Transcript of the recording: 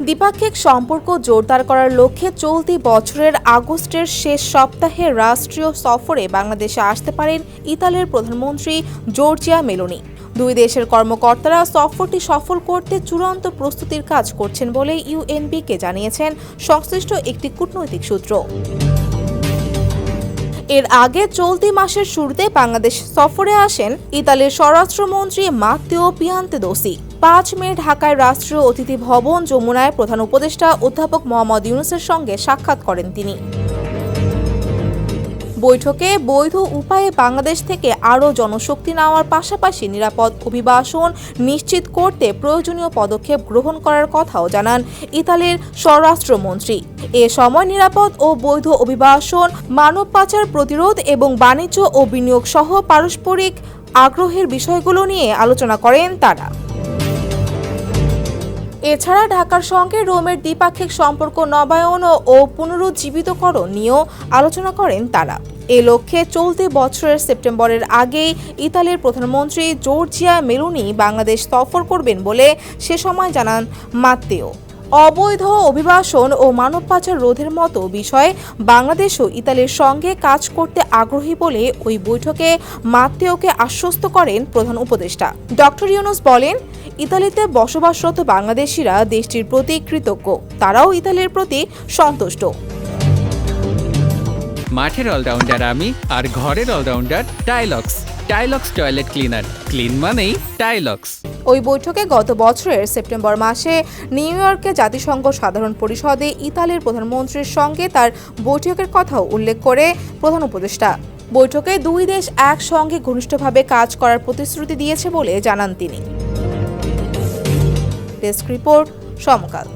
দ্বিপাক্ষিক সম্পর্ক জোরদার করার লক্ষ্যে চলতি বছরের আগস্টের শেষ সপ্তাহে রাষ্ট্রীয় সফরে বাংলাদেশে আসতে পারেন ইতালির প্রধানমন্ত্রী জর্জিয়া মেলোনি। দুই দেশের কর্মকর্তারা সফরটি সফল করতে চূড়ান্ত প্রস্তুতির কাজ করছেন বলে ইউএনবিকে জানিয়েছেন সংশ্লিষ্ট একটি কূটনৈতিক সূত্র। এর আগে চলতি মাসের শুরুতে বাংলাদেশ সফরে আসেন ইতালির স্বরাষ্ট্রমন্ত্রী মাত্তেও পিয়ান্তেদোসি। ৫ মে ঢাকায় রাষ্ট্রীয় অতিথি ভবন যমুনায় প্রধান উপদেষ্টা অধ্যাপক মোহাম্মদ ইউনূসের সঙ্গে সাক্ষাৎ করেন তিনি। বৈঠকে বৈধ উপায়ে বাংলাদেশ থেকে আরও জনশক্তি নেওয়ার পাশাপাশি নিরাপদ অভিবাসন নিশ্চিত করতে প্রয়োজনীয় পদক্ষেপ গ্রহণ করার কথাও জানান ইতালির স্বরাষ্ট্রমন্ত্রী। এ সময় নিরাপদ ও বৈধ অভিবাসন, মানব পাচার প্রতিরোধ এবং বাণিজ্য ও বিনিয়োগ সহ পারস্পরিক আগ্রহের বিষয়গুলো নিয়ে আলোচনা করেন তারা। এছাড়া ঢাকার সঙ্গে রোমের দ্বিপাক্ষিক সম্পর্ক নবায়ন ও পুনরুজ্জীবিতকরণ নিয়েও আলোচনা করেন তারা। এ লক্ষ্যে চলতি বছরের সেপ্টেম্বরের আগেই ইতালির প্রধানমন্ত্রী জর্জিয়া মেলোনি বাংলাদেশ সফর করবেন বলে সে সময় জানান মাত্তেও। অবৈধ অভিবাসন ও মানব পাচার রোধের মতো বিষয়ে বাংলাদেশও ইতালির সঙ্গে কাজ করতে আগ্রহী বলে ওই বৈঠকে মাত্তেওকে আশ্বস্ত করেন প্রধান উপদেষ্টা। ডক্টর ইউনূস বলেন, ইতালিতে বসবাসরত বাংলাদেশিরা দেশটির প্রতি কৃতজ্ঞ, তারাও ইতালির প্রতি সন্তুষ্ট। মাঠের অলরাউন্ডার আমি, আর ঘরের allrounder Tylox. Tylox toilet cleaner, clean মানেই টাইলক্স। ওই বৈঠকে গত বছরের সেপ্টেম্বর মাসে নিউ ইয়র্কে জাতিসংঘ সাধারণ পরিষদে ইতালির প্রধানমন্ত্রীর সঙ্গে তার বৈঠকের কথাও উল্লেখ করে প্রধান উপদেষ্টা। বৈঠকে দুই দেশ একসঙ্গে ঘনিষ্ঠভাবে কাজ করার প্রতিশ্রুতি দিয়েছে বলে জানান তিনি। ডেস্ক রিপোর্ট, সমকাল।